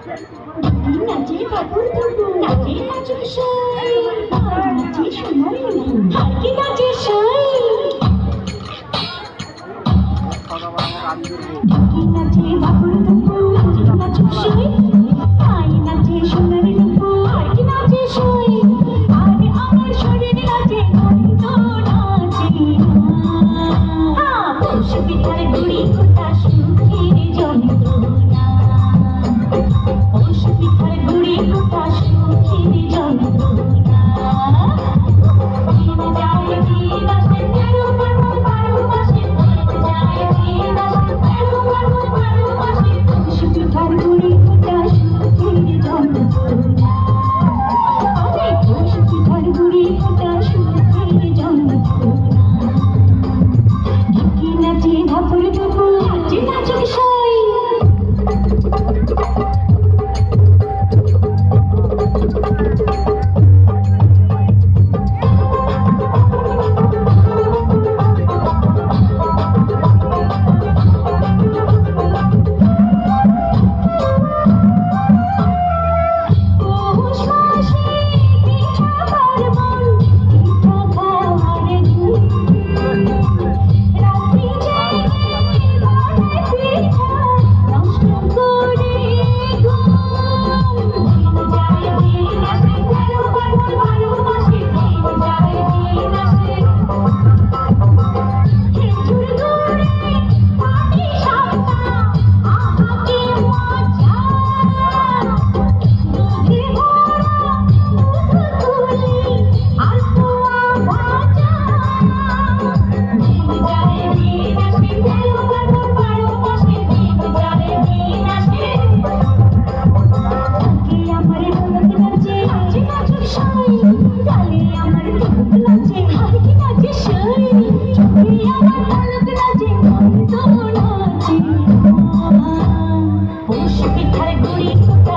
নাচে ঠাকুর ঠাকুর নাচে নাচুর সাই নাচে সোনার হারকি নাচে সাই নাচে ঠাকুর ঠাকুর নাচে নাচুর সাই তাই নাচে সোনার হারকি নাচে সাই আরে আমার শরীরে নাচে গন্ধ নাচে পৌষ পিঠার গুড়ি কোথা সুখের যন্ত্রণা পৌষ পিঠার গুড়ি কোথা সুখের যন্ত্রণা দিন যায় দিন আসে তেরো বারো মাসে দিন যায় দিন আসে তেরো বারো মাসে পৌষ পিঠার গুড়ি কোথা সুখের যন্ত্রণা আরে পৌষ পিঠার গুড়ি কোথা সুখের যন্ত্রণা ঢুকি নাচে ধাপুর ধাপুর নাচে নাচুক সাই পৌষ মাসে পিঠা পার্বণ পিঠা খাওয়ার ধুম রাত্রি জেগে বানায় পিঠা নষ্ট করে ঘুম দিন যায় দিন আসে তেরো বারো মাসে দিন যায় দিন আসে খেজুর গুড়ে পাটি সাপটা আহা কি মজা দুধে ভরা দুধ তুলি আর পোয়া ভাজা দিন যায় দিন আসে তেরো বারো মাসে দিন যায় দিন আসে থাকে আমার ঢোলক নাচে নাচে নাচুর সাই গালে আমার ঢোলক নাচে হারকি নাচে সাই চোখে আমার ঢোলক নাচে গন্ধ নাচে পৌষ পিঠার গুড়ি কোথা